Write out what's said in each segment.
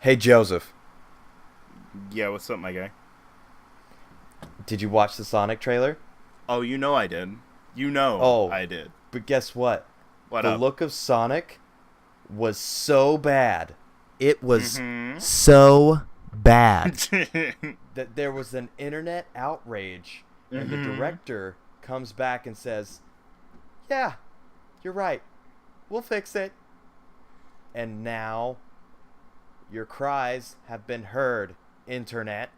Hey, Joseph, Yeah, what's up, my guy? did you watch the Sonic trailer? Oh, you know I did. You know Oh, I did. but guess what? What The up? look of Sonic was so bad. It was Mm-hmm. so bad that there was an internet outrage, and the Mm-hmm. director comes back and says, "Yeah, you're right. We'll fix it." And now your cries have been heard, internet.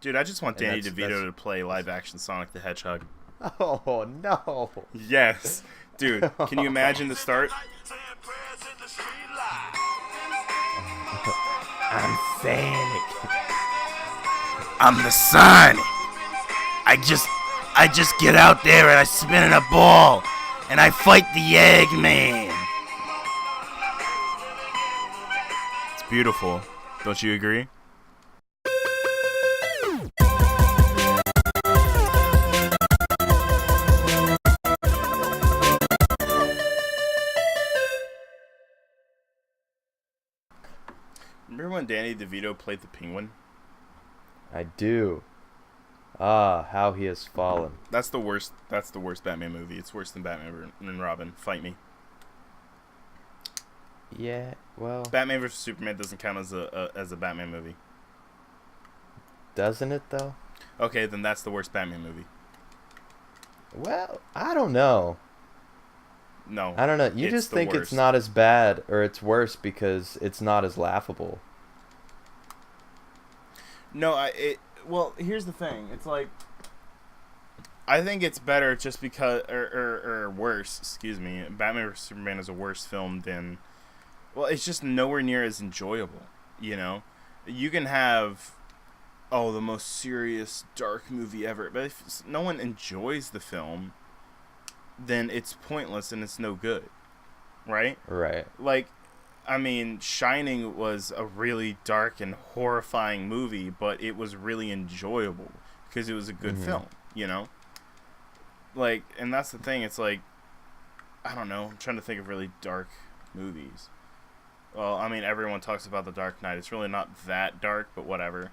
Dude, I just want And Danny that's DeVito to play live action Sonic the Hedgehog. oh no. Yes. Dude, can you imagine the start? I'm Sonic. I'm the Sonic. I just get out there and I spin in a ball and I fight the Eggman. It's beautiful. Don't you agree? Remember when Danny DeVito played the Penguin? I do. Ah, how he has fallen. That's the worst. That's the worst Batman movie. It's worse than Batman and Robin. Fight me. Yeah, well, Batman vs Superman doesn't count as a Batman movie. doesn't it though? Okay, then that's the worst Batman movie. Well, I don't know. No, I don't know. You it's just the think it's worst. not as bad or it's worse because it's not as laughable. No, well, here's the thing. It's like I think it's better just because, or worse. Excuse me. Batman vs Superman is a worse film than. Well, it's just nowhere near as enjoyable. You know, you can have the most serious dark movie ever, but if no one enjoys the film, then it's pointless and it's no good, right? Right. Like, I mean, Shining was a really dark and horrifying movie, but it was really enjoyable because it was a good Mhm. film, you know? Like, and that's the thing, it's like, I don't know, I'm trying to think of really dark movies. Well, I mean, everyone talks about The Dark Knight. It's really not that dark, but whatever.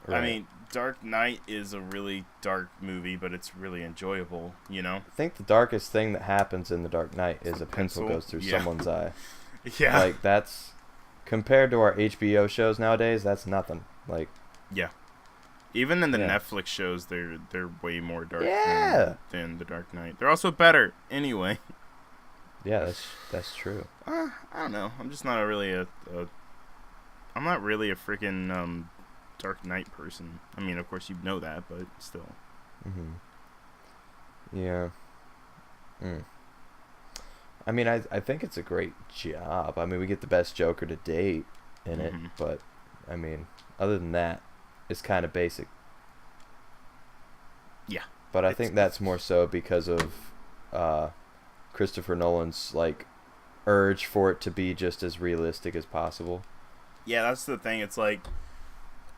I Right. mean, Dark Knight is a really dark movie, but it's really enjoyable, you know? I think the darkest thing that happens in The Dark Knight is A a pencil pencil? goes through Yeah. someone's eye. Yeah. Like that's compared to our HBO shows nowadays, that's nothing. Like, Yeah. Even in the yeah. Netflix shows, they're way more dark Yeah. than The Dark Knight. They're also better anyway. Yeah, that's true. I don't know. I'm just not I'm not really a freaking Dark Knight person. I mean, of course you know that, but still. Mhm. Yeah. Mm. I mean, I think it's a great job. I mean, we get the best Joker to date in it, Hmm. but I mean, other than that, it's kind of basic. Yeah. But I It's think that's more so because of uh, Christopher Nolan's like urge for it to be just as realistic as possible. yeah, that's the thing. It's like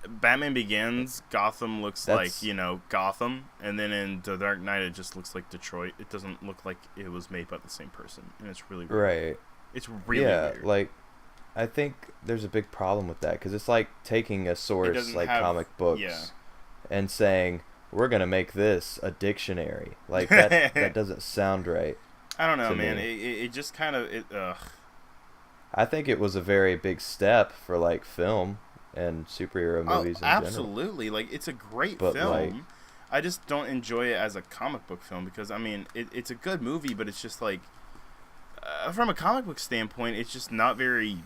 Batman Begins, Gotham looks like, That's Gotham, and then in The Dark Knight it just looks like Detroit. It doesn't look like it was made by the same person, and it's really weird. right. It's really Yeah, weird. like I think there's a big problem with that because it's like taking a It source doesn't like have comic yeah. books and saying we're gonna make this a dictionary. Like that doesn't sound right I don't know, to man. me. It just kind of it. Ugh. I think it was a very big step for like film and superhero Oh, movies in general. absolutely. Like it's a great But like, film. I just don't enjoy it as a comic book film because I mean it's a good movie, but it's just like from a comic book standpoint, it's just not very.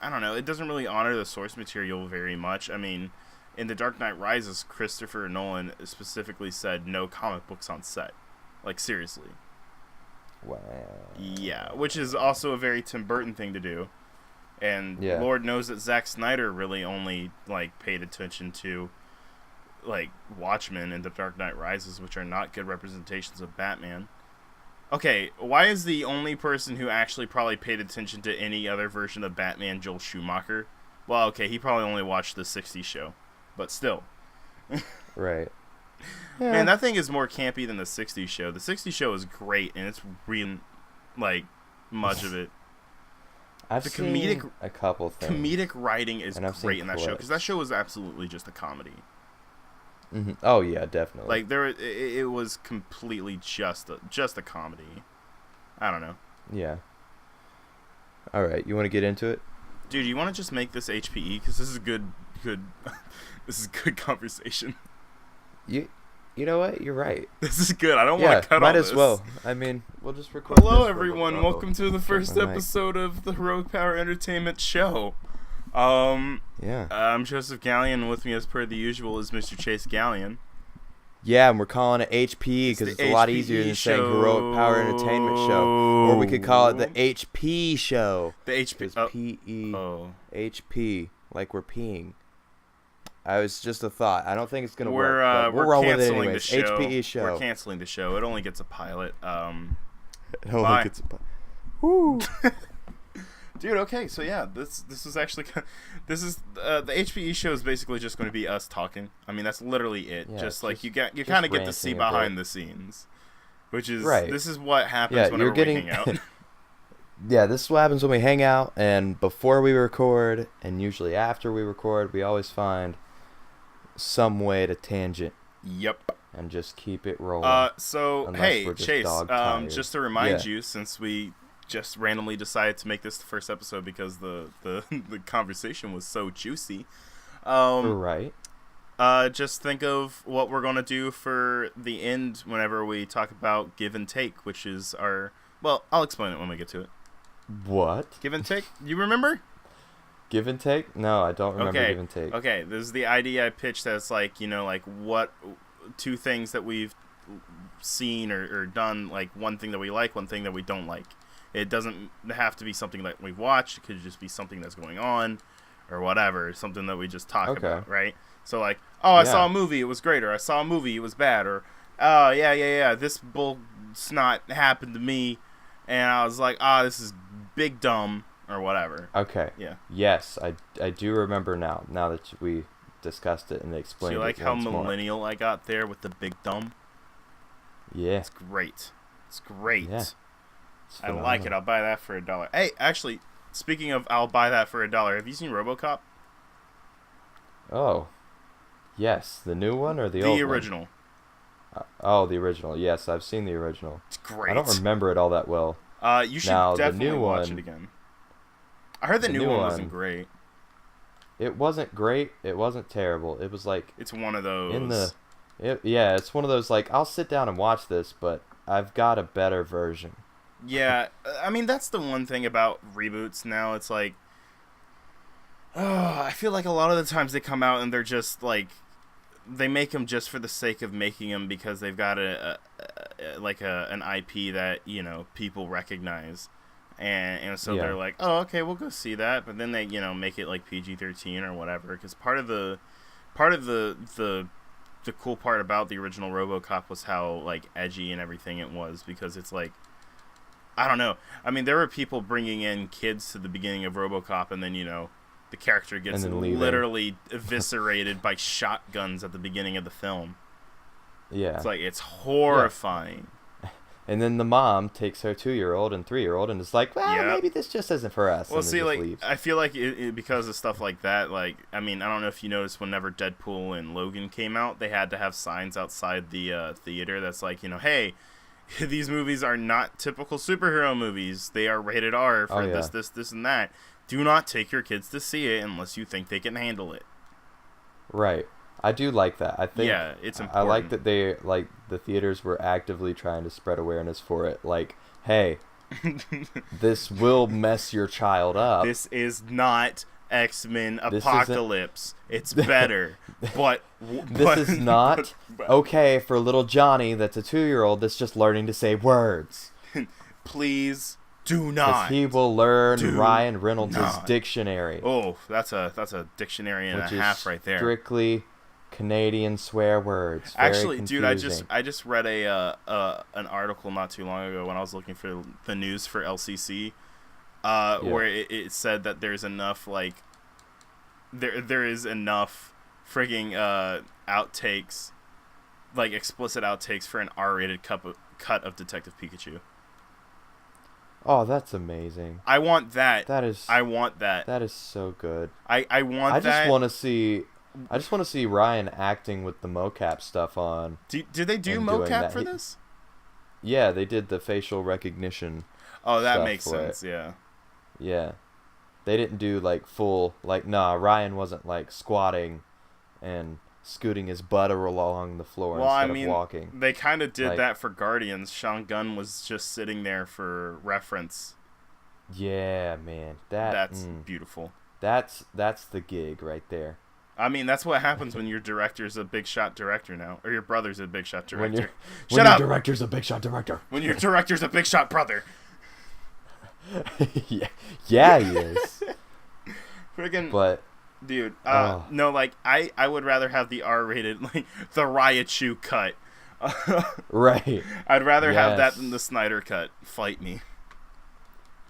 I don't know. It doesn't really honor the source material very much. I mean, in The Dark Knight Rises, Christopher Nolan specifically said no comic books on set. Like seriously. wow. Yeah, which is also a very Tim Burton thing to do. And Yeah. Lord knows that Zack Snyder really only like paid attention to like Watchmen and The Dark Knight Rises, which are not good representations of Batman. Okay, why is the only person who actually probably paid attention to any other version of Batman Joel Schumacher? Well, okay, he probably only watched the '60s show, but still. Right. Man, Yeah. that thing is more campy than the '60s show. The '60s show is great, and it's really like much of it. I've the seen a couple things. comedic writing is and I've great seen in that show, because that clips. show was absolutely just a comedy. Mm-hmm. Oh yeah, definitely. Like it was completely just a comedy. I don't know. Yeah. All right, you want to get into it? Dude, you want to just make this HPE, because this is good this is good conversation. You know what? You're right. This is good. I don't want to cut might all as this. well. I mean, we'll just record. Hello, this everyone. for Welcome to the first my mic. episode of the Rogue Power Entertainment Show. Yeah. I'm Joseph Gallion, and with me, as per the usual, is Mr. Chase Gallion. Yeah, and we're calling it HPE because it's a lot easier than saying Heroic Power Entertainment Show. Or we could call it the HP Show. The HP. It's P-E, HP, like we're peeing. I was just a thought. I don't think it's going to work. But we'll roll with it canceling anyways. the show. HPE Show. We're canceling the show. It only gets a pilot. It only bye. gets a Woo. Dude, okay, so yeah, this is actually this is the HPE show is basically just going to be us talking. I mean, that's literally it. Yeah, just like you just kind of get to see ranting a behind bit. the scenes, which is Right. This is what happens Yeah, whenever you're getting we hang out. Yeah, this is what happens when we hang out, and before we record, and usually after we record, we always find some way to tangent Yep. and just keep it rolling. So Unless hey, we're just Chase, dog-tired. just to remind Yeah. you, since we just randomly decided to make this the first episode because the the conversation was so juicy. Right. Just think of what we're gonna do for the end whenever we talk about give and take, which is our. Well, I'll explain it when we get to it. What? Give and take. You remember? Give and take? No, I don't remember Okay. give and take. Okay. This is the idea I pitched. That's like like what two things that we've seen or done. Like one thing that we like, one thing that we don't like. It doesn't have to be something that we've watched. It could just be something that's going on, or whatever. Something that we just talk about, right? So like, oh, I saw a movie, it was great, or I saw a movie, it was bad, or oh yeah, this bull snot happened to me, and I was like, this is big dumb, or whatever. Okay. Yeah. Yes, I do remember now. Now that we discussed it and explained Do you like it how once more. millennial I got there with the big dumb? Yeah. It's great. It's great. Yeah. I like it. I'll buy that for $1. Hey, actually, speaking of I'll buy that for $1, have you seen RoboCop? Oh. Yes, the new one or the old one? The original. Oh, the original. Yes, I've seen the original. It's great. I don't remember it all that well. You should Now, the definitely new watch one- it again. I heard the new one wasn't great. It wasn't great. It wasn't terrible. It was like It's one of those. yeah, it's one of those like I'll sit down and watch this, but I've got a better version. Yeah, I mean that's the one thing about reboots now. It's like, I feel like a lot of the times they come out and they're just like, they make them just for the sake of making them because they've got an IP that people recognize, and so they're like, oh okay, we'll go see that, but then they make it like PG-13 or whatever, because part of the cool part about the original RoboCop was how like edgy and everything it was, because it's like, I don't know. I mean, there were people bringing in kids to the beginning of RoboCop, and then the character gets literally eviscerated by shotguns at the beginning of the film. Yeah. It's like, it's horrifying. Yeah. And then the mom takes her 2-year-old and 3-year-old and is like, well, maybe this just isn't for us. Well, and see, then just like, leaves. I feel like because of stuff like that, like, I mean, I don't know if you noticed whenever Deadpool and Logan came out, they had to have signs outside the theater that's like, hey, these movies are not typical superhero movies. They are rated R for this, and that. Do not take your kids to see it unless you think they can handle it. Right. I do like that. I think it's important. I like that they the theaters were actively trying to spread awareness for it. Like, hey, this will mess your child up. This is not X-Men Apocalypse. It's better. This is not okay for little Johnny that's a 2-year-old that's just learning to say words. Please do not. He will learn Ryan Reynolds' dictionary. Oh, that's a dictionary and a half right there. Strictly Canadian swear words. Very Actually, confusing. dude, I just read an article not too long ago when I was looking for the news for LCC, where it said that there's enough there is enough frigging outtakes, like explicit outtakes for an R-rated cut of Detective Pikachu. Oh, that's amazing. I want that. That is. I want that. That is so good. I want I that. just want to see. I just want to see Ryan acting with the mocap stuff on. Did they do and doing mocap that. for this? Yeah, they did the facial recognition. Oh, that stuff makes for sense. it. Yeah. Yeah. They didn't do like full nah, Ryan wasn't like squatting and scooting his butt along the floor instead of walking. They kind of did Like- that for Guardians. Sean Gunn was just sitting there for reference. Yeah, man. That's beautiful. That's the gig right there. I mean, that's what happens when your director's a big shot director now, or your brother's a big shot When director. your director's a big shot director. When your director's a big shot brother. yeah, he is. Friggin', But dude, no, like I would rather have the R-rated, like the Raichu cut. right. I'd rather have that Yes. than the Snyder cut. Fight me.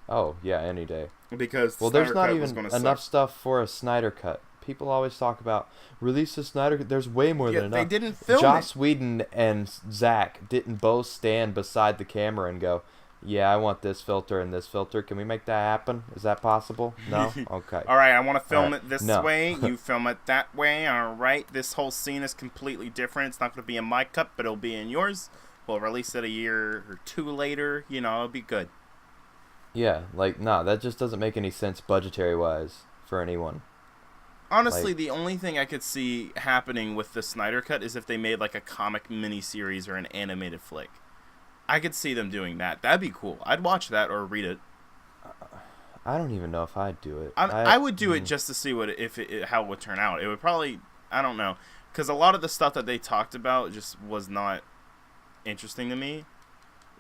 Oh yeah, any day. Because Well, Snyder there's not cut even was gonna enough suck. stuff for a Snyder cut. People always talk about release the Snyder cut. There's way more than enough. They didn't film Joss it. Whedon and Zach didn't both stand beside the camera and go, "Yeah, I want this filter and this filter. Can we make that happen? Is that possible?" No. Okay. All right, I want to film All right. it this No. way. You film it that way. All right. This whole scene is completely different. It's not going to be in my cut, but it'll be in yours. We'll release it a year or two later. You know, it'll be good. Yeah, like that just doesn't make any sense budgetary wise for anyone. Honestly, Like- the only thing I could see happening with the Snyder cut is if they made like a comic miniseries or an animated flick. I could see them doing that. That'd be cool. I'd watch that or read it. I don't even know if I'd do it. I would do it just to see how it would turn out. It would probably, I don't know, because a lot of the stuff that they talked about just was not interesting to me.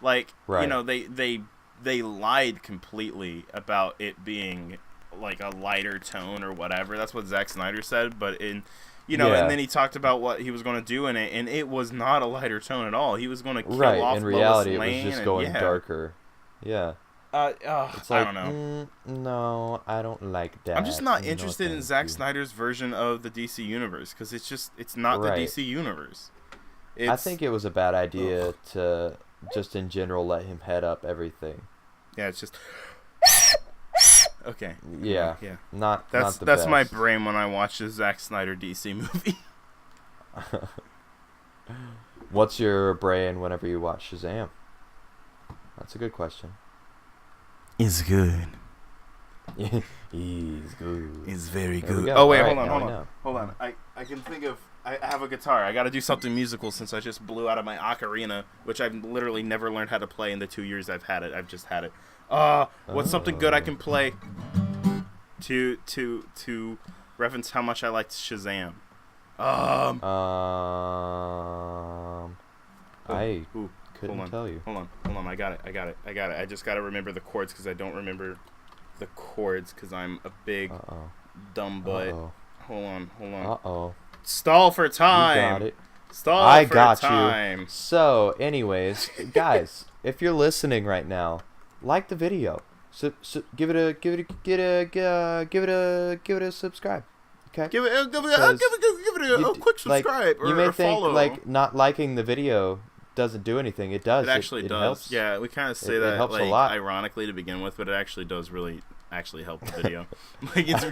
Like, Right. you know, they lied completely about it being like a lighter tone or whatever. That's what Zack Snyder said, but and then he talked about what he was going to do in it, and it was not a lighter tone at all. He was going to kill off in reality, Lois it Lane was just going yeah. darker. Yeah. It's I like, don't know. No, I don't like that. I'm just not No, interested in thank Zack you. Snyder's version of the DC universe because it's not Right. the DC universe. I think it was a bad idea to just in general let him head up everything. Yeah, it's just okay. Yeah. Yeah. Not That's the my best. brain when I watch the Zack Snyder DC movie. What's your brain whenever you watch Shazam? That's a good question. It's good. He's good. It's very There we good. go. Oh wait, All right, hold now we on. know. Hold on. I can think of. I have a guitar. I got to do something musical since I just blew out of my ocarina, which I've literally never learned how to play in the 2 years I've had it. I've just had it. What's something good I can play to reference how much I liked Shazam? I Ooh, couldn't tell you. Hold on. I got it. I just got to remember the chords because I don't remember the chords because I'm a big dumb butt. Hold on. Uh-oh. Stall for time. You got it. Stall I for got time. you. So, anyways, guys, if you're listening right now, like the video. So give it a subscribe. Okay. Give it a quick subscribe or you may a think follow. like not liking the video doesn't do anything. It does. It actually it does. Helps. Yeah, we kind of say It that helps a like lot. ironically to begin with, but it actually does really actually help the video. Like it's,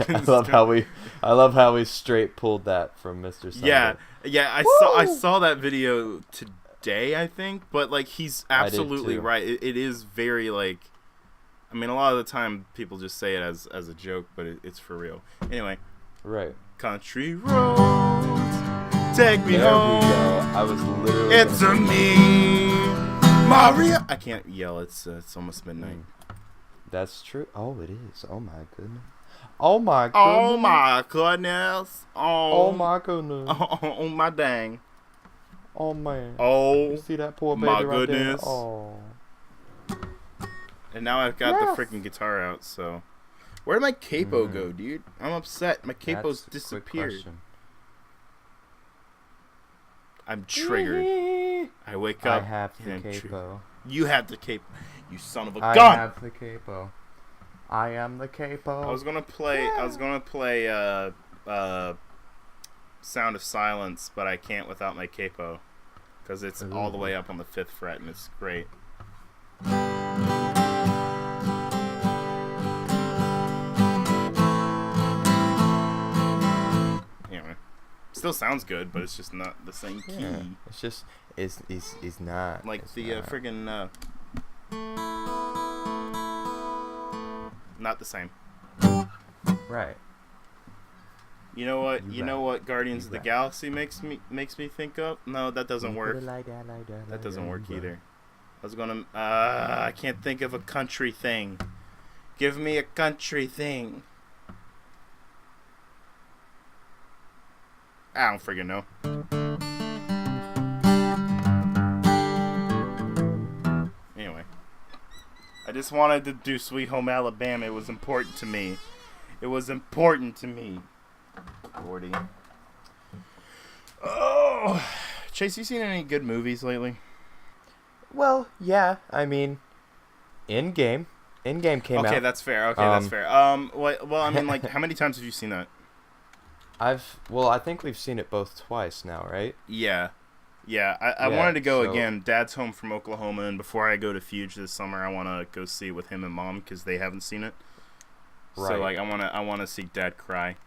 I love how we straight pulled that from Mr. Sunday. Yeah. I saw that video today, I think, but like he's absolutely too. right. It is very like. I mean, a lot of the time people just say it as a joke, but it's for real. Anyway. Right. Country roads, take me There home. we go. I was literally. It's a me, Maria. I can't yell. It's almost midnight. That's true. Oh, it is. Oh my goodness. Oh my goodness. Oh my goodness. Oh my goodness. Oh my dang. Oh man. Oh You see that poor baby my right goodness. there? Oh. And now I've got Yes. the freaking guitar out. So, where did my capo go, dude? I'm upset. My capo's That's a quick disappeared. question. I'm triggered. I wake up. I have the and I'm capo. You have the capo. You son of a I gun. have the capo. I am the capo. I was gonna play Sound of Silence, but I can't without my capo, because it's all the way up on the 5th fret and it's great. still sounds good, but it's just not the same key. Yeah, it's just it's not Like it's the not. friggin' not the same. Right. You know what? You're You know right. what Guardians You're of the right. Galaxy makes me think of? No, that doesn't work. That That doesn't work either. I was gonna. I can't think of a country thing. Give me a country thing. I don't friggin' know. Anyway, I just wanted to do Sweet Home Alabama. It was important to me. It was important to me. 40. Oh, Chase, you seen any good movies lately? Well, yeah. I mean, Endgame came out. Okay, that's fair. Okay, that's fair. Well, I mean, like, how many times have you seen that? I think we've seen it both twice now, right? Yeah. I Yeah, wanted to go so- again. Dad's home from Oklahoma, and before I go to Fuge this summer, I want to go see it with him and Mom because they haven't seen it. Right. So like, I want to see Dad cry.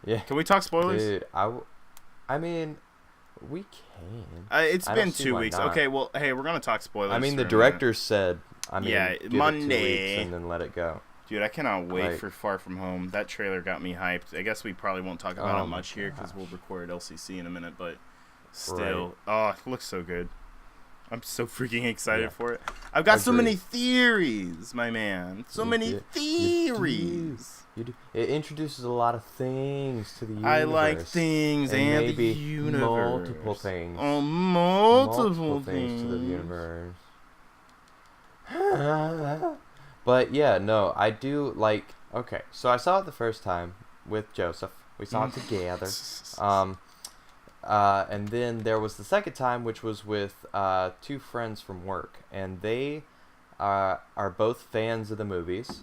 Yeah. Can we talk spoilers? Dude, I mean, we can. It's I been don't see 2 why weeks. not. Okay, well, hey, we're gonna talk spoilers. I mean, the for a director said, Yeah, give it 2 Monday. weeks and then let it go. minute. Dude, I cannot wait Like- for Far From Home. That trailer got me hyped. I guess we probably won't talk about Oh it my much here because gosh. we'll record LCC in a minute, but still, oh, it looks so good. I'm so freaking excited Yeah. for it. I've got so Agreed. many theories, my man. So You many do. theories. You do. It introduces a lot of things to the universe. I like things and the maybe universe. multiple things. Oh, multiple things to the things. universe. But yeah, no, I do like. Okay, so I saw it the first time with Joseph. We saw it together. And then there was the second time, which was with 2 friends from work, and they are both fans of the movies.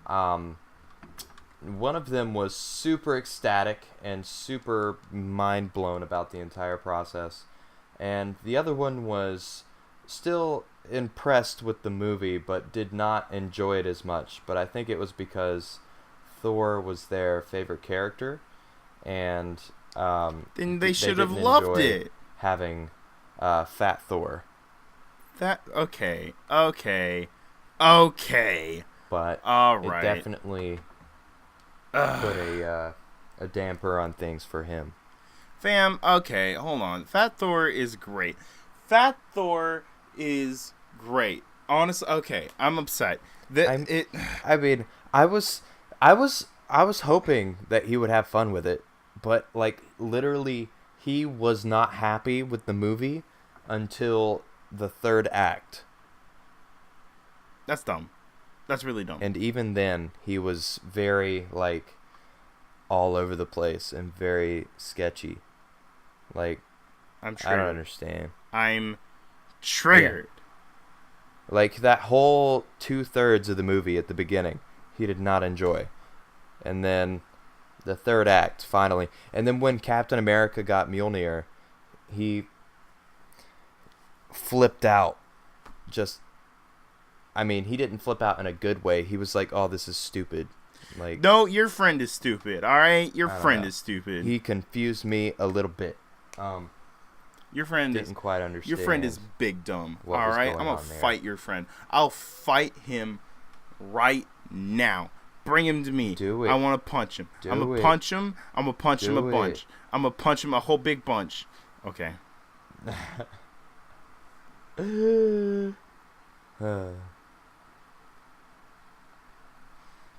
One of them was super ecstatic and super mind blown about the entire process, and the other one was still impressed with the movie but did not enjoy it as much. But I think it was because Thor was their favorite character, and Then they should have didn't loved enjoy it. having Fat Thor. That okay. But All it right. definitely put a damper on things for him. Fam, okay, hold on. Fat Thor is great. Fat Thor is great. Honestly, okay, I'm upset. I mean, I was hoping that he would have fun with it, but like literally, he was not happy with the movie until the 3rd act, That's dumb. That's really dumb. and even then, he was very like all over the place and very sketchy. Like, I'm I triggered. don't understand. I'm triggered. Like that whole 2/3 of the movie at the beginning, he did not enjoy, and then the 3rd act finally, and then when Captain America got Mjolnir, he flipped out. I mean, he didn't flip out in a good way. He was like, "Oh, this is stupid." Like, No, your friend is stupid. All right, your I don't friend know. is stupid. he confused me a little bit. Your friend is Didn't quite understand. Your friend is big dumb. what All was right, going I'm gonna on there. fight your friend. I'll fight him right now. Bring him to me. Do it. I want to punch him. I'm Do gonna it. punch him. I'm gonna punch him a Do bunch. it. I'm gonna punch him a whole big bunch. Okay.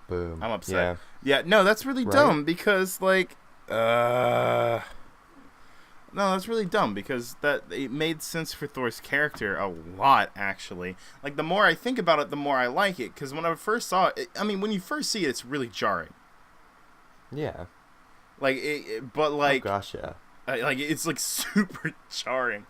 Boom. I'm upset. Yeah, no, that's really Right? dumb because like no, that's really dumb because that it made sense for Thor's character a lot actually. Like the more I think about it, the more I like it cuz when I first saw it, I mean when you first see it it's really jarring. Yeah. Like but like Oh gosh, yeah. like it's like super jarring.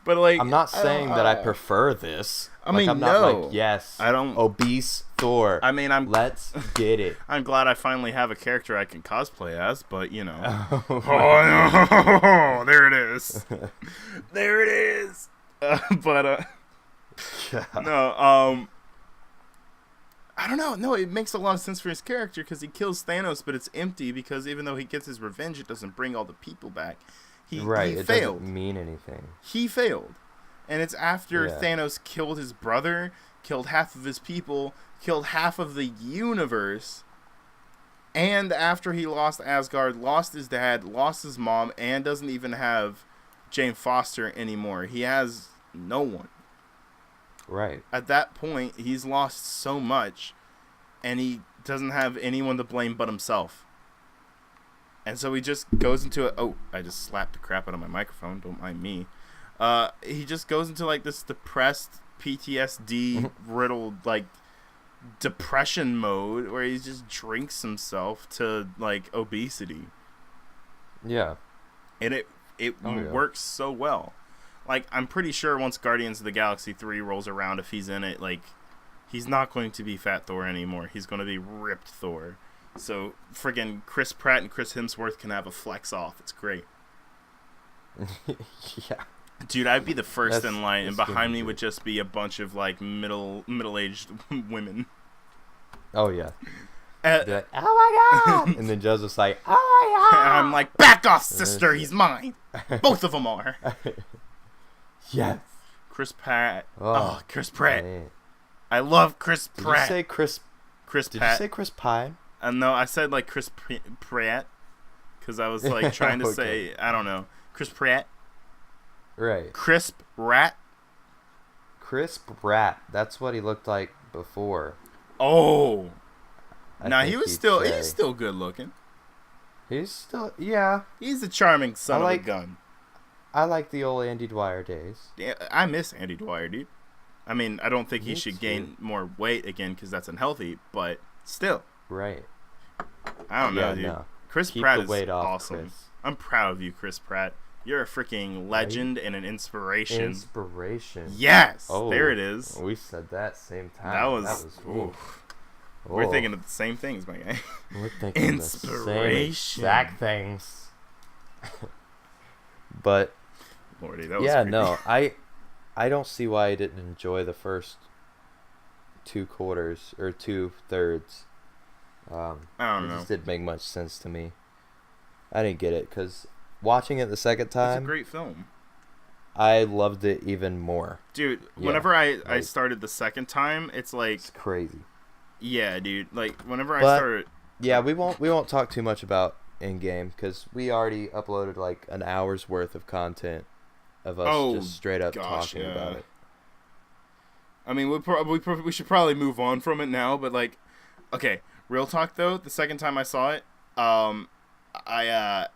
But like I'm not saying that I prefer this. I Like, mean, I'm not no. like, yes, I don't obese Thor. I mean Let's get it. I'm glad I finally have a character I can cosplay as, but you know. Oh, Oh, there it is. There it is. But no, I don't know. No, it makes a lot of sense for his character because he kills Thanos, but it's empty because even though he gets his revenge, it doesn't bring all the people back. He it failed. Doesn't mean anything. He failed. And it's after Yeah. Thanos killed his brother, killed half of his people, killed half of the universe, and after he lost Asgard, lost his dad, lost his mom, and doesn't even have Jane Foster anymore. He has no one. Right. At that point, he's lost so much, and he doesn't have anyone to blame but himself. And so he just goes into it. Oh, I just slapped the crap out of my microphone. Don't mind me. He just goes into like this depressed, PTSD riddled like depression mode where he just drinks himself to like obesity. Yeah. And it works so well. Like, I'm pretty sure once Guardians of the Galaxy 3 rolls around, if he's in it, like, he's not going to be Fat Thor anymore. He's going to be ripped Thor. So, friggin' Chris Pratt and Chris Hemsworth can have a flex off. It's great. Yeah. Dude, I'd be the first in line, and behind me good. would just be a bunch of, like, middle-aged women. Oh, yeah. And Be like, oh my god! And then Joseph's like, oh my god! I'm like, back off, sister, he's mine. Both of them are. Yes. Chris Pratt. Oh, Oh, Chris Pratt. man. I love Chris Did Pratt. you say Chris? Chris Did Pratt. you say Chris Pine? No, I said like Chris Pratt because I was like trying to Okay. say, I don't know, Chris Pratt, Right. Crisp Rat. Crisp Rat. That's what he looked like before. Oh, I he think was he'd still say. he's still good looking. He's still, yeah. He's a charming son I like- of a gun. I like the old Andy Dwyer days. Yeah, I miss Andy Dwyer, dude. I mean, I don't think he Me should too. gain more weight again because that's unhealthy, but still, Right. I don't know, Yeah, dude. no. Chris Keep Pratt the is weight off, awesome. Chris. I'm proud of you, Chris Pratt. You're a freaking legend and an inspiration. Inspiration. Yes, Oh, there it is. We said that same time. That was oof. We're Oh. thinking of the same things, my guy. We're thinking the same Inspiration. exact things. But Lordy, that was yeah, creepy. no, I don't see why I didn't enjoy the first 2/4 or 2/3. I It don't know. just didn't make much sense to me. I didn't get it because watching it the second It's a time, great film. I loved it even more. Dude, Yeah, whenever I like- started the second time, it's like, It's crazy. yeah, dude. Like, whenever I But- started... Yeah, we won't talk too much about in-game because we already uploaded like an hour's worth of content of us Oh, just straight up gosh, talking yeah. about it. I mean, we should probably move on from it now, but, like... Okay, real talk, though. The second time I saw it, I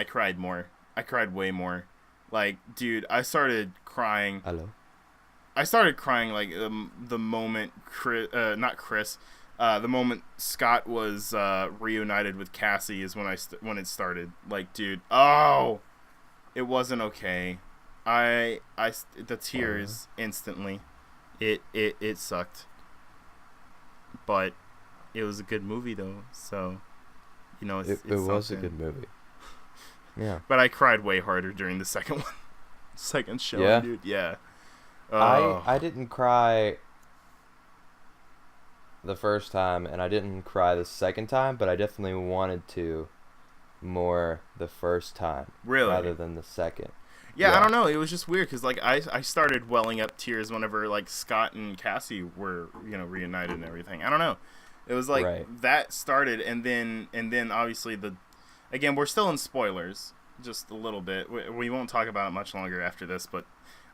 cried more. I cried way more. Like, dude, I started crying. Hello. I started crying like the moment the moment Scott was reunited with Cassie is when when it started. Like, dude, it wasn't okay. The tears instantly. It sucked. But it was a good movie though, so you know It was a good movie. Yeah. But I cried way harder during the second one. Second show, Yeah? dude. Yeah. I didn't cry the first time, and I didn't cry the second time, but I definitely wanted to more the first time Really? rather than the second. Yeah, Yeah. I don't know. It was just weird because like I started welling up tears whenever like Scott and Cassie were reunited and everything. I don't know. It was like Right. that started and then obviously again we're still in spoilers just a little bit. We won't talk about it much longer after this, but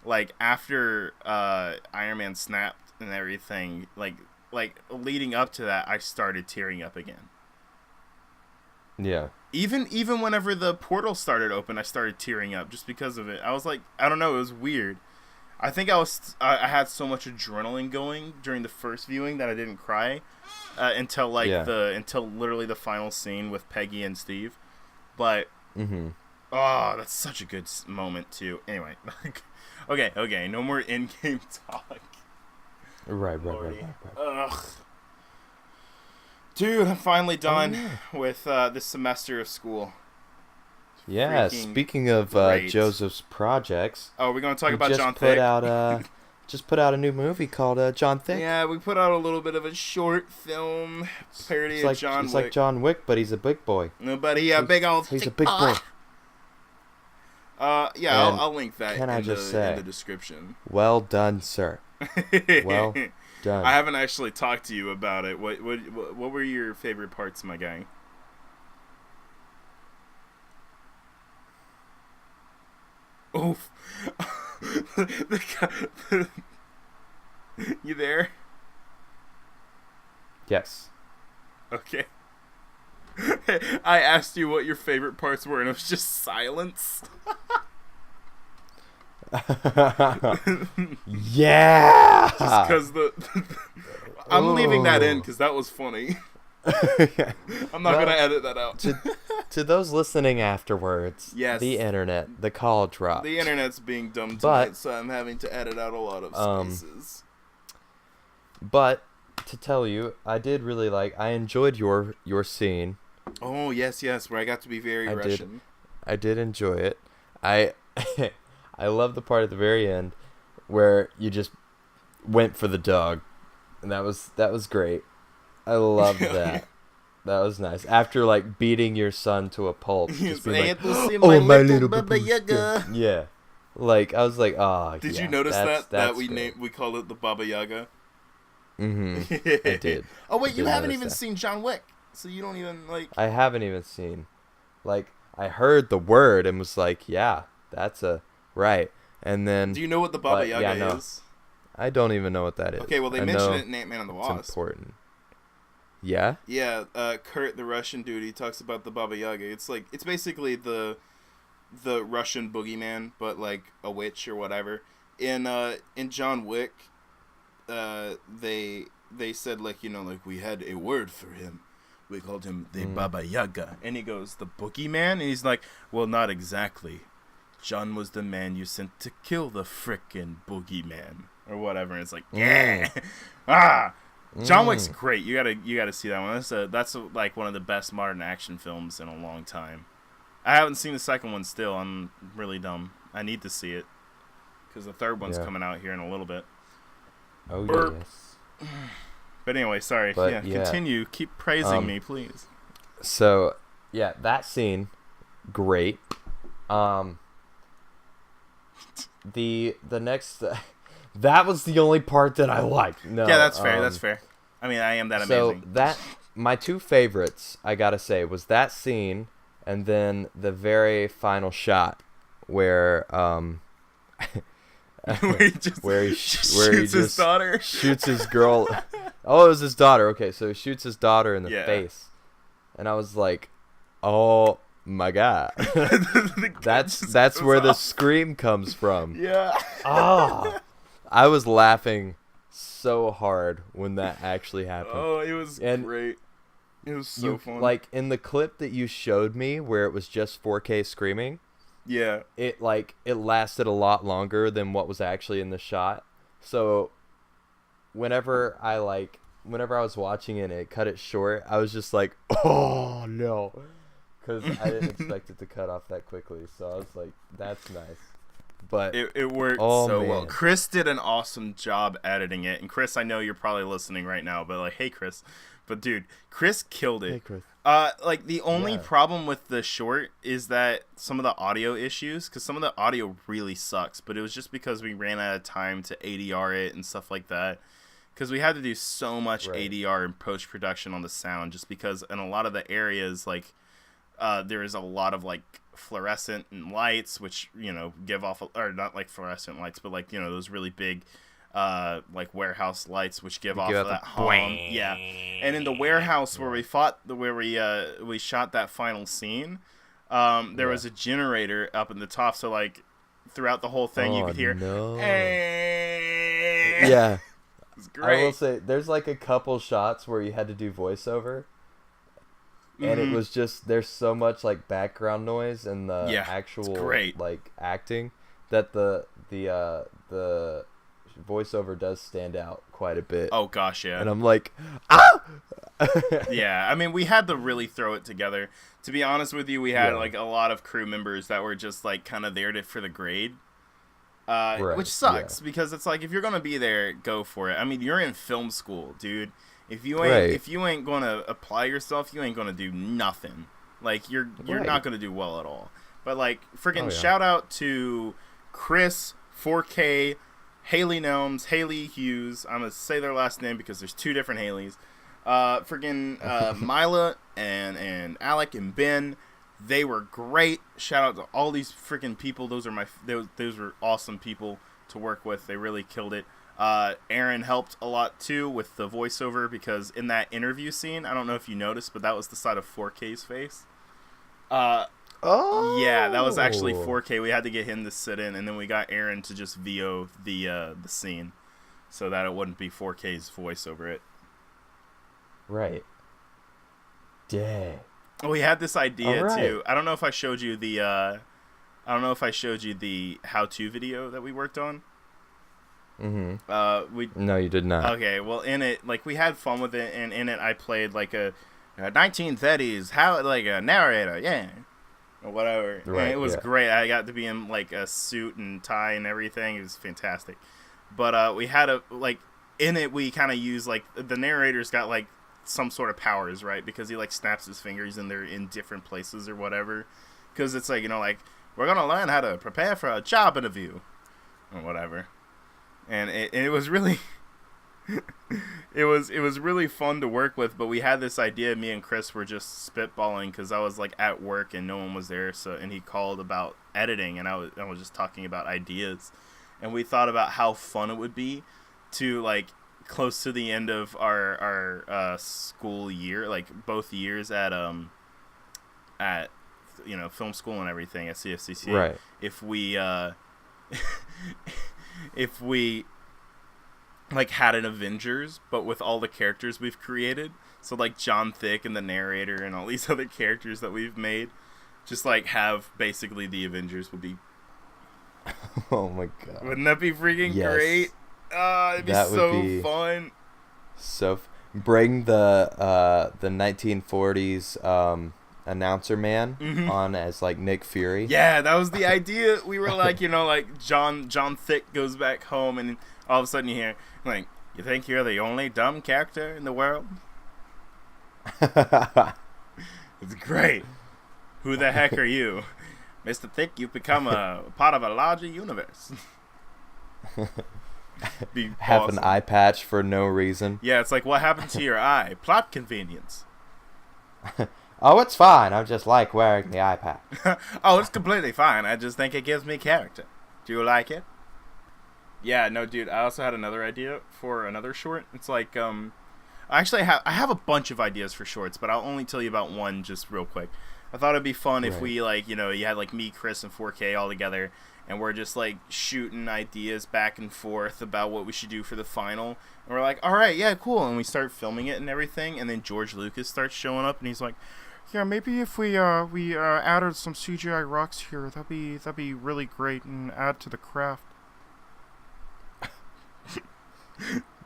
like after Iron Man snapped and everything, like leading up to that, I started tearing up again. Yeah. Even whenever the portal started open, I started tearing up just because of it. I was like, I don't know, it was weird. I think I had so much adrenaline going during the first viewing that I didn't cry until literally the final scene with Peggy and Steve. But oh, that's such a good moment too. Anyway, okay, no more in-game talk. Right. Ugh. Dude, I'm finally done with this semester of school. Yeah, Freaking speaking of great. Joseph's projects, Oh, we're going to talk he about just John put Thick. out just put out a new movie called John Thick. Yeah, we put out a little bit of a short film parody of John Wick. It's like John Wick, but he's a big boy. No, but he a big old. He's a big boy. Yeah, I'll link that in the description. Well done, sir. Well done. I haven't actually talked to you about it. What were your favorite parts, my guy? Oof. You there? Yes. Okay. I asked you what your favorite parts were, and it was just silence. Yeah. Just because I'm leaving that in because that was funny. I'm not gonna edit that out. To those listening afterwards, yes, the internet, the call dropped. The internet's being dumb tonight, so I'm having to edit out a lot of spaces. But to tell you, I did really I enjoyed your scene. Oh yes, where I got to be very Russian. I did enjoy it. I love the part at the very end where you just went for the dog, and that was great. I loved that. That was nice. After beating your son to a pulp, just being my little Baba Yaga. Yeah, I was like, oh. Did you notice that we call it the Baba Yaga? Mm-hmm. I did. Oh wait, you haven't even seen John Wick, so you don't even I haven't even seen. I heard the word and was like, yeah, that's a right. And then. Do you know what the Baba Yaga is? I don't even know what that is. Okay, well they mentioned it in Ant-Man and the Wasp. It's important. Yeah. Yeah, Kurt, the Russian dude, he talks about the Baba Yaga. It's basically the Russian boogeyman, but a witch or whatever. In John Wick, they said we had a word for him. We called him the Baba Yaga, and he goes, the boogeyman, and he's like, well, not exactly. John was the man you sent to kill the frickin' boogeyman or whatever. And it's like, yeah, John Wick's great. You gotta see that one. That's one of the best modern action films in a long time. I haven't seen the second one still. I'm really dumb. I need to see it because the third one's coming out here in a little bit. Oh yes. But anyway, sorry. But, continue. Keep praising me, please. So yeah, that scene, great. The next. That was the only part that I liked. No, yeah, that's fair. That's fair. I mean, I am that amazing. So my two favorites, I gotta say, was that scene and then the very final shot where where he shoots his daughter, shoots his girl. Oh, it was his daughter. Okay, so he shoots his daughter in the face, and I was like, oh my god, that's where the scream comes from. Yeah. I was laughing so hard when that actually happened. Oh, it was great. It was so fun. In the clip that you showed me where it was just 4K screaming. Yeah. It lasted a lot longer than what was actually in the shot. So whenever I was watching it and it cut it short, I was just like, oh no. Because I didn't expect it to cut off that quickly. So I was like, that's nice. But it worked so well. Chris did an awesome job editing it. And Chris, I know you're probably listening right now, but hey Chris. But dude, Chris killed it. Hey Chris. The only problem with the short is that some of the audio issues, because some of the audio really sucks, but it was just because we ran out of time to ADR it and stuff like that. Because we had to do so much ADR and post-production on the sound, just because in a lot of the areas, there is a lot of fluorescent lights, which give off, or not fluorescent lights, but those really big warehouse lights, which give off that hum. Yeah, and in the warehouse where we we shot that final scene, there was a generator up in the top, so throughout the whole thing you could hear. No. Hey! Yeah. It's great. I will say there's a couple shots where you had to do voiceover. And it was just, there's so much background noise and the actual acting that the voiceover does stand out quite a bit. Oh gosh, yeah. And I'm like, ah! Yeah, I mean, we had to really throw it together. To be honest with you, we had a lot of crew members that were just kind of there for the grade. Right, which sucks because it's like if you're gonna be there, go for it. I mean, you're in film school, dude. If you ain't gonna apply yourself, you ain't gonna do nothing. Like you're not gonna do well at all. But like freaking shout out to Chris 4K, Haley Nelms, Haley Hughes. I'm gonna say their last name because there's two different Haleys. Mila and Alec and Ben. They were great. Shout out to all these freaking people. Those were awesome people to work with. They really killed it. Aaron helped a lot too with the voiceover because in that interview scene, I don't know if you noticed, but that was the side of 4K's face. Yeah, that was actually 4K. We had to get him to sit in, and then we got Aaron to just VO the scene so that it wouldn't be 4K's voice over it. Right. Dang. We had this idea too. I don't know if I showed you the how-to video that we worked on. Mm-hmm. No, you did not. Okay, well, in it, like, we had fun with it, and in it, I played like a 1930s like a narrator, or whatever. Right, and it was great. I got to be in like a suit and tie and everything. It was fantastic. But we had in it, we kind of used like the narrator's got like some sort of powers, right? Because he like snaps his fingers and they're in different places or whatever. Because it's like, like, we're gonna learn how to prepare for a job interview or whatever. And it was really it was really fun to work with. But we had this idea. Me and Chris were just spitballing because I was like at work and no one was there. And he called about editing, and I was just talking about ideas. And we thought about how fun it would be to like close to the end of our school year, like both years at film school and everything at CFCC. Right. If we like had an Avengers, but with all the characters we've created, so like John Thick and the narrator and all these other characters that we've made, just like have basically the Avengers would be. Oh my god! Wouldn't that be freaking great? It'd be so fun. So bring the 1940s announcer man on as like Nick Fury. Yeah, that was the idea. We were like, like John Thick goes back home, and all of a sudden you hear like, "You think you're the only dumb character in the world?" It's great. Who the heck are you, Mr. Thick? You've become a part of a larger universe. Have an eye patch for no reason. Yeah, it's like, what happened to your eye? Plot convenience. Oh, it's fine. I just like wearing the eye patch. Oh, it's completely fine. I just think it gives me character. Do you like it? Yeah, no, dude. I also had another idea for another short. It's like, I have a bunch of ideas for shorts, but I'll only tell you about one just real quick. I thought it'd be fun if we like, you had like me, Chris, and 4K all together, and we're just like shooting ideas back and forth about what we should do for the final. And we're like, all right, yeah, cool. And we start filming it and everything. And then George Lucas starts showing up, and he's like, yeah, maybe if we added some CGI rocks here, that'd be really great and add to the craft.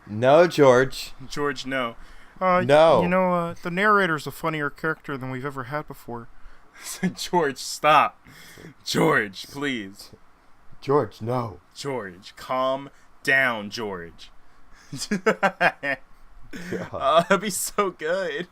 No, George. George, no. No. The narrator's a funnier character than we've ever had before. George, stop. George, please. George, no. George, calm down, George. That'd be so good.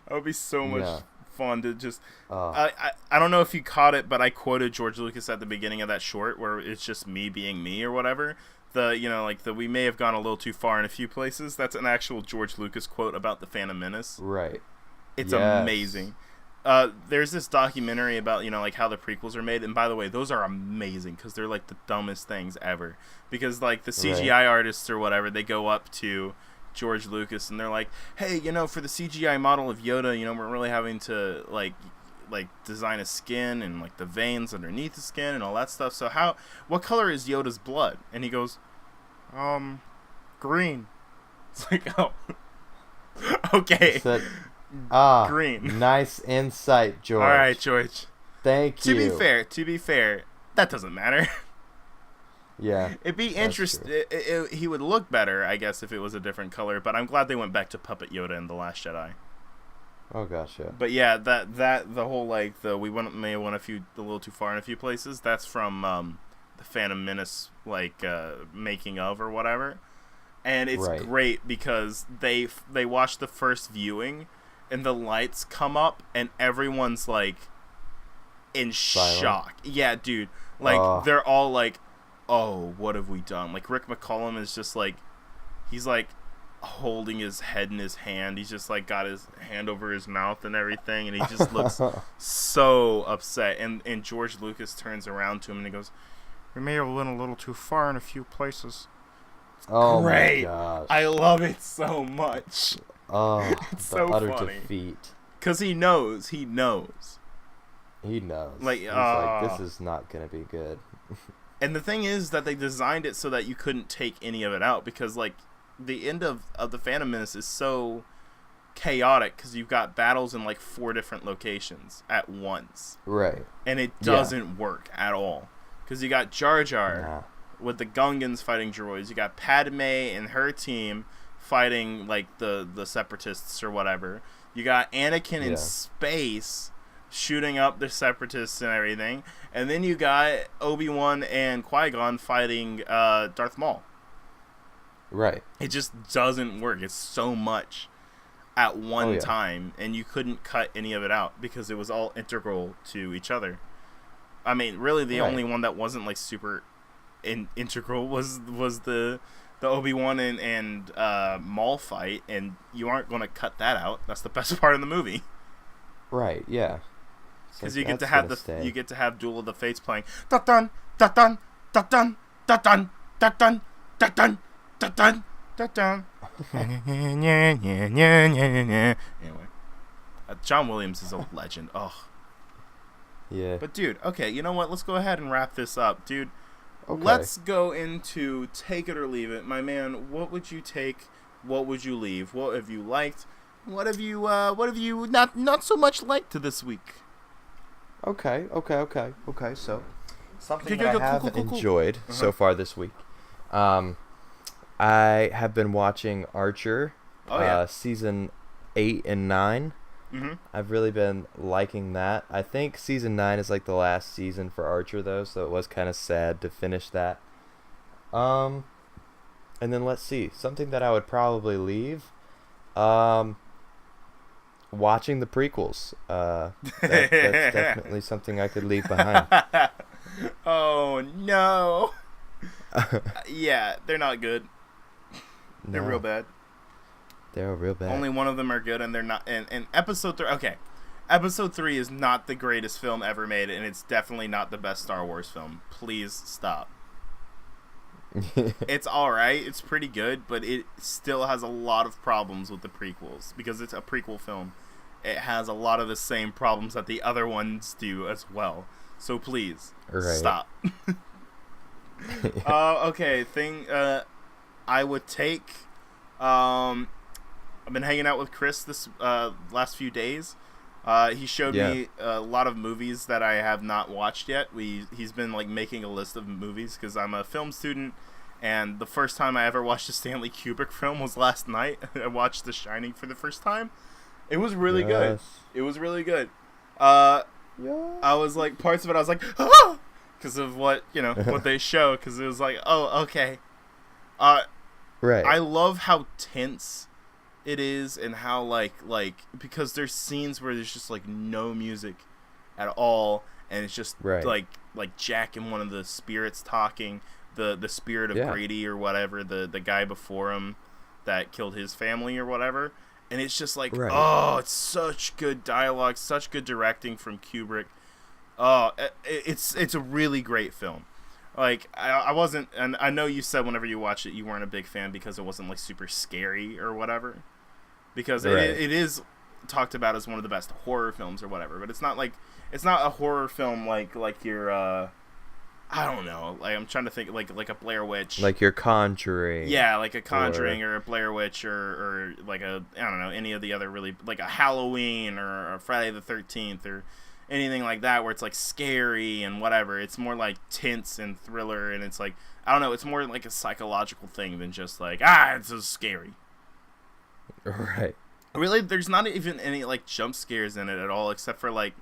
That would be so much fun to just... I don't know if you caught it, but I quoted George Lucas at the beginning of that short where it's just me being me or whatever. We may have gone a little too far in a few places. That's an actual George Lucas quote about the Phantom Menace. Right. It's amazing. There's this documentary about, like how the prequels are made. And by the way, those are amazing because they're like the dumbest things ever. Because like the CGI artists or whatever, they go up to George Lucas and they're like, hey, for the CGI model of Yoda, we're really having to like design a skin and like the veins underneath the skin and all that stuff. So what color is Yoda's blood? And he goes, green. It's like, oh, okay. Green. Nice insight, George. All right, George. Thank you. To be fair, that doesn't matter. Yeah. It'd be interesting. He would look better, I guess, if it was a different color. But I'm glad they went back to Puppet Yoda in The Last Jedi. Oh gosh, yeah. But yeah, that the whole we may have went a little too far in a few places. That's from the Phantom Menace like making of or whatever, and it's Right. great because they watch the first viewing, and the lights come up, and everyone's like in Silent. shock. Yeah, dude. Like they're all like, "Oh, what have we done?" Like Rick McCollum is just like, he's like holding his head in his hand. He's just like got his hand over his mouth and everything, and he just looks so upset. And George Lucas turns around to him and he goes, "We may have went a little too far in a few places." Oh Great. my gosh. I love it so much. Oh, It's the so utter funny. defeat. Cause he knows. He knows. Like, He's like, this is not gonna be good. And the thing is that they designed it so that you couldn't take any of it out, because like the end of the Phantom Menace is so chaotic because you've got battles in like 4 different locations at once, Right. and it doesn't work at all because you got Jar Jar Nah. with the Gungans fighting droids, you got Padme and her team fighting like the separatists or whatever, you got Anakin in space shooting up the separatists and everything, and then you got Obi-Wan and Qui-Gon fighting Darth Maul. Right. It just doesn't work. It's so much at one time, and you couldn't cut any of it out because it was all integral to each other. I mean, really, the only one that wasn't like super integral was the Obi-Wan and Maul fight, and you aren't going to cut that out. That's the best part of the movie. Right. Yeah. Because you get to have you get to have Duel of the Fates playing. Dun dun dun dun dun dun dun dun dun dun dun dun dun dun dun. Anyway, John Williams is a legend. Oh. Yeah. But dude, okay, you know what? Let's go ahead and wrap this up, dude. Okay. Let's go into take it or leave it, my man. What would you take? What would you leave? What have you liked? What have you not so much liked to this week? Okay. So, something Okay, that go, I have cool. enjoyed so far this week. I have been watching Archer, season 8 and 9. Mm-hmm. I've really been liking that. I think season 9 is like the last season for Archer though, so it was kind of sad to finish that. And then let's see, something that I would probably leave. Watching the prequels. That's definitely something I could leave behind. Oh no. Yeah, they're not good. They're real bad. They're real bad. Only one of them are good, and they're not. And episode 3. Okay, episode 3 is not the greatest film ever made, and it's definitely not the best Star Wars film. Please stop. It's all right. It's pretty good, but it still has a lot of problems with the prequels because it's a prequel film. It has a lot of the same problems that the other ones do as well. So please stop. Okay, I would take. I've been hanging out with Chris this last few days. He showed me a lot of movies that I have not watched yet. He's been like making a list of movies because I'm a film student, and the first time I ever watched a Stanley Kubrick film was last night. I watched The Shining for the first time. It was really good. It was really good. I was like, parts of it I was like, ah! Because of what they show. Because it was like, oh, okay. Right. I love how tense it is, and how like because there's scenes where there's just like no music at all, and it's just like Jack and one of the spirits talking, the spirit of Grady or whatever, the guy before him that killed his family or whatever, and it's just like oh, it's such good dialogue, such good directing from Kubrick. Oh, it's a really great film. Like, I wasn't, and I know you said whenever you watched it you weren't a big fan because it wasn't like super scary or whatever, because it is talked about as one of the best horror films or whatever, but it's not a horror film like your I don't know, like I'm trying to think like a Blair Witch, like your Conjuring. Yeah, like a Conjuring or a Blair Witch or like a, I don't know, any of the other really, like a Halloween or a Friday the 13th or anything like that where it's like scary and whatever. It's more like tense and thriller, and it's like, I don't know, it's more like a psychological thing than just like, it's so scary. Right. Really, there's not even any like jump scares in it at all, except for like,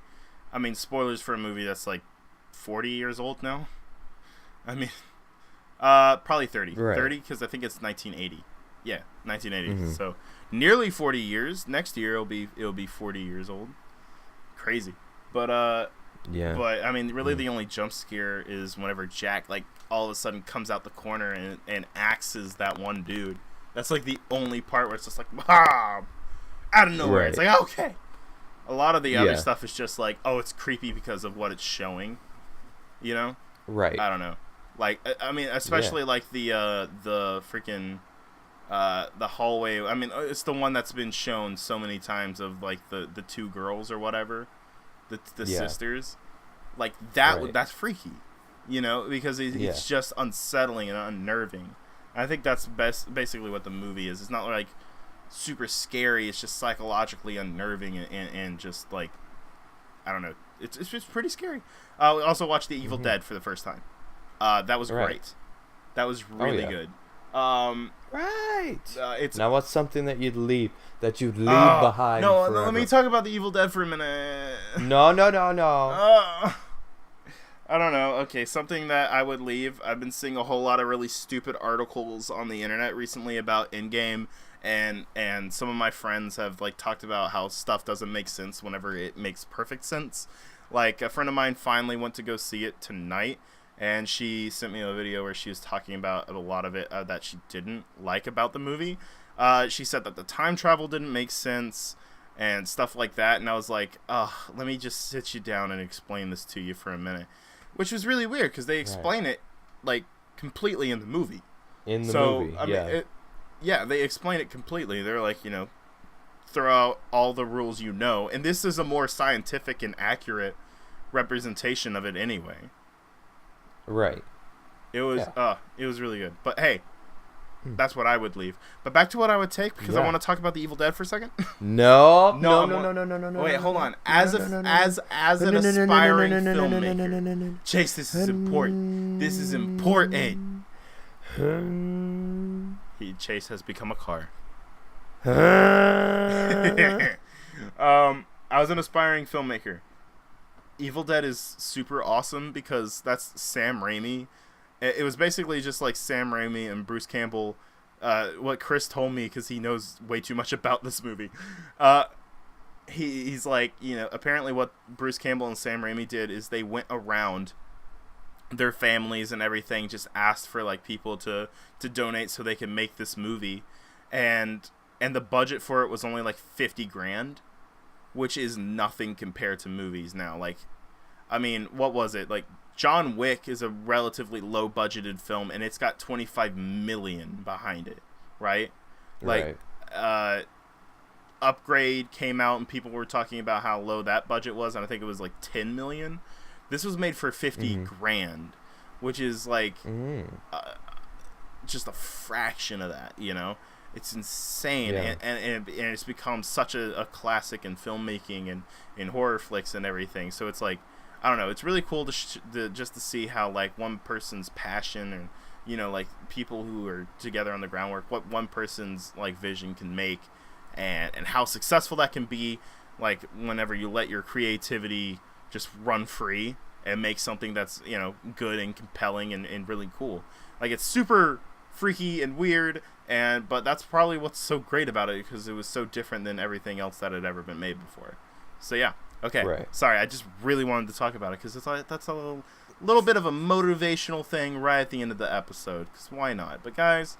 I mean, spoilers for a movie that's like 40 years old now. I mean, probably 30. Right. 30 because I think it's 1980. Yeah, 1980. Mm-hmm. So nearly 40 years. Next year it'll be 40 years old. Crazy. But Yeah. But I mean, really, the only jump scare is whenever Jack like all of a sudden comes out the corner and axes that one dude. That's like the only part where it's just like, ah, out of nowhere. Right. It's like, okay. A lot of the other Yeah. stuff is just like, oh, it's creepy because of what it's showing. You know? Right. I don't know. Like, I mean, especially like the freaking the hallway. I mean, it's the one that's been shown so many times of like the two girls or whatever, the Yeah. sisters. Like that. Right. That's freaky. You know, because it's Yeah. just unsettling and unnerving. I think that's basically what the movie is. It's not like super scary. It's just psychologically unnerving and just like, I don't know. It's just pretty scary. We also watched The Evil Dead for the first time. That was Right. great. That was really yeah. good. Right. It's Now, what's something that you'd leave behind? No, forever? let me talk about The Evil Dead for a minute. No. I don't know. Okay, something that I would leave. I've been seeing a whole lot of really stupid articles on the internet recently about in-game, and some of my friends have like talked about how stuff doesn't make sense whenever it makes perfect sense. Like a friend of mine finally went to go see it tonight, and she sent me a video where she was talking about a lot of it that she didn't like about the movie. She said that the time travel didn't make sense and stuff like that, and I was like, let me just sit you down and explain this to you for a minute. Which was really weird because they explain it like completely in the movie. In the movie, I mean, they explain it completely. They're like, you know, throw out all the rules you know, and this is a more scientific and accurate representation of it anyway. Right. It was really good. But hey, that's what I would leave. But back to what I would take because I want to talk about The Evil Dead for a second. No. Wait, hold on. As an aspiring filmmaker, Chase, this is important. This is important. Chase has become a car. I was an aspiring filmmaker. Evil Dead is super awesome because that's Sam Raimi. It was basically just like Sam Raimi and Bruce Campbell. What Chris told me, because he knows way too much about this movie. He's like, you know, apparently what Bruce Campbell and Sam Raimi did is they went around their families and everything, just asked for like people to donate so they can make this movie, and the budget for it was only like $50,000, which is nothing compared to movies now. Like, I mean, what was it like? John Wick is a relatively low budgeted film, and it's got $25 million behind it, right? Like, Upgrade came out, and people were talking about how low that budget was, and I think it was like $10 million. This was made for $50,000, which is like just a fraction of that. You know, it's insane, and it's become such a classic in filmmaking and in horror flicks and everything. So it's like, I don't know. It's really cool to just to see how like one person's passion and, you know, like people who are together on the groundwork, what one person's like vision can make, and how successful that can be. Like whenever you let your creativity just run free and make something that's, you know, good and compelling and really cool. Like it's super freaky and weird, but that's probably what's so great about it, because it was so different than everything else that had ever been made before. So yeah. Okay, sorry, I just really wanted to talk about it because it's like, that's a little bit of a motivational thing right at the end of the episode, because why not? But guys,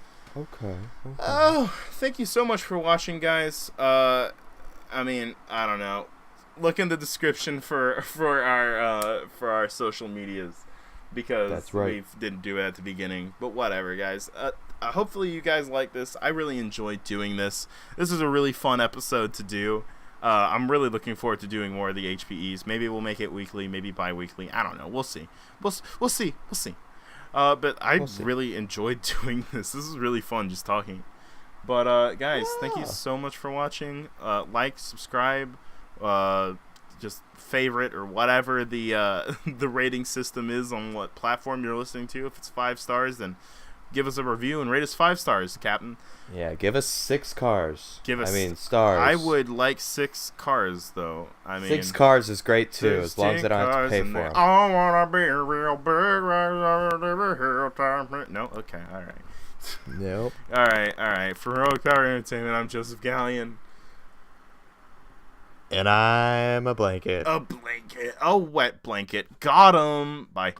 oh, thank you so much for watching, guys. I mean, I don't know. Look in the description for our social medias, because we didn't do it at the beginning. But whatever, guys. Hopefully you guys like this. I really enjoyed doing this. This is a really fun episode to do. I'm really looking forward to doing more of the HPEs. Maybe we'll make it weekly, maybe bi-weekly. I don't know. We'll see. We'll see. But I really enjoyed doing this. This is really fun just talking. But guys, thank you so much for watching. Like, subscribe, just favorite or whatever the the rating system is on what platform you're listening to. If it's 5 stars, then give us a review and rate us 5 stars, Captain. Yeah, give us 6 cars. Give us. I mean, stars. I would like 6 cars, though. I mean, 6 cars is great too, as long as I don't have to pay for them. I wanna be real big. No, okay, all right. Nope. All right. For Heroic Power Entertainment, I'm Joseph Gallion. And I'm a blanket. A blanket, a wet blanket. Got him. Bye.